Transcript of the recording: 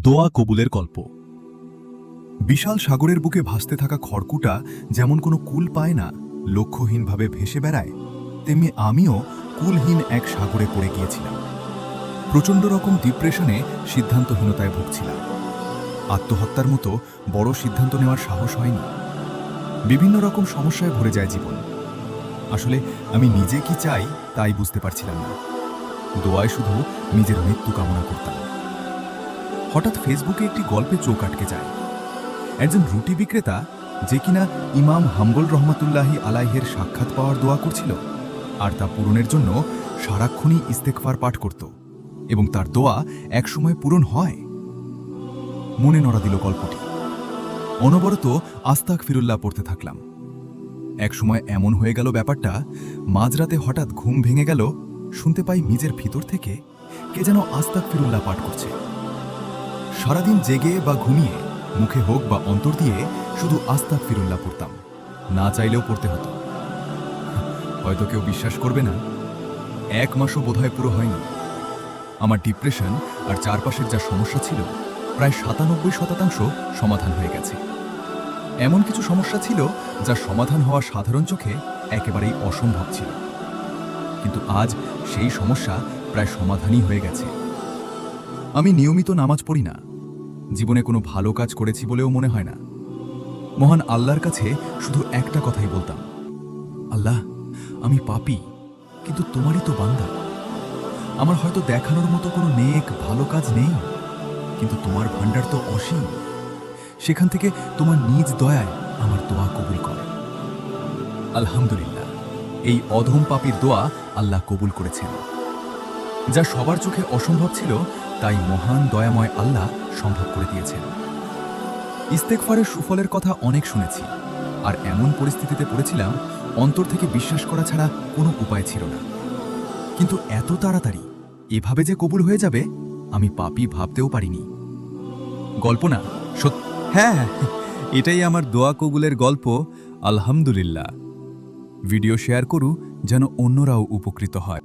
দোয়া কবুলের গল্প। বিশাল সাগরের বুকে ভাসতে থাকা খড়কুটা যেমন কোনো কুল পায় না, লক্ষ্যহীনভাবে ভেসে বেড়ায়, তেমনি আমিও কুলহীন এক সাগরে পড়ে গিয়েছিলাম। প্রচণ্ড রকম ডিপ্রেশনে, সিদ্ধান্তহীনতায় ভুগছিলাম। আত্মহত্যার মতো বড় সিদ্ধান্ত নেওয়ার সাহস হয়নি। বিভিন্ন রকম সমস্যায় ভরে যায় জীবন। আসলে আমি নিজে কি চাই তাই বুঝতে পারছিলাম না। দোয়ায় শুধু নিজের মৃত্যু কামনা করতাম। হঠাৎ ফেসবুকে একটি গল্পে চোখ আটকে যায়। একজন রুটি বিক্রেতা, যে কিনা ইমাম হাম্বল রহমাতুল্লাহি আলাইহের সাক্ষাৎ পাওয়ার দোয়া করছিল, আর তা পূরণের জন্য সারাক্ষণই ইস্তেগফার পাঠ করত, এবং তার দোয়া একসময় পূরণ হয়। মনে নড়া দিল গল্পটি। অনবরত আস্তাগফিরুল্লাহ পড়তে থাকলাম। একসময় এমন হয়ে গেল ব্যাপারটা, মাঝরাতে হঠাৎ ঘুম ভেঙে গেল, শুনতে পাই নিজের ভিতর থেকে কে যেন আস্তাগফিরুল্লাহ পাঠ করছে। সারাদিন জেগে বা ঘুমিয়ে, মুখে হোক বা অন্তর দিয়ে শুধু আস্তাগফিরুল্লাহ পড়তাম। না চাইলেও পড়তে হতো। হয়তো কেউ বিশ্বাস করবে না, 1 মাসও বোধহয় পুরো হয়নি। আমার ডিপ্রেশন আর চারপাশের যা সমস্যা ছিল, প্রায় 97% সমাধান হয়ে গেছে। এমন কিছু সমস্যা ছিল যা সমাধান হওয়া সাধারণ চোখে একেবারেই অসম্ভব ছিল, কিন্তু আজ সেই সমস্যা প্রায় সমাধানই হয়ে গেছে। আমি নিয়মিত নামাজ পড়ি না, জীবনে কোনো ভালো কাজ করেছি বলেও মনে হয় না। মহান আল্লাহর কাছে শুধু একটা কথাই বলতাম, আল্লাহ, আমি পাপী, কিন্তু তোমারই তো বান্দা। আমার হয়তো দেখানোর মতো কোনো নেক ভালো কাজ নেই, কিন্তু তোমার ভান্ডার তো অসীম। সেখান থেকে তোমার নিজ দয়ায় আমার দোয়া কবুল কর। আলহামদুলিল্লাহ, এই অধম পাপীর দোয়া আল্লাহ কবুল করেছেন। যা সবার চোখে অসম্ভব ছিল, তাই মহান দয়াময় আল্লাহ সম্ভব করে দিয়েছেন। ইস্তেগফারের সুফলের কথা অনেক শুনেছি, আর এমন পরিস্থিতিতে পড়েছিলাম অন্তর থেকে বিশ্বাস করা ছাড়া কোনো উপায় ছিল না। কিন্তু এত তাড়াতাড়ি এভাবে যে কবুল হয়ে যাবে, আমি পাপী ভাবতেও পারিনি। গল্প না, সত্যি। হ্যাঁ, এটাই আমার দোয়া কবুলের গল্প। আলহামদুলিল্লাহ। ভিডিও শেয়ার করু যেন অন্যরাও উপকৃত হয়।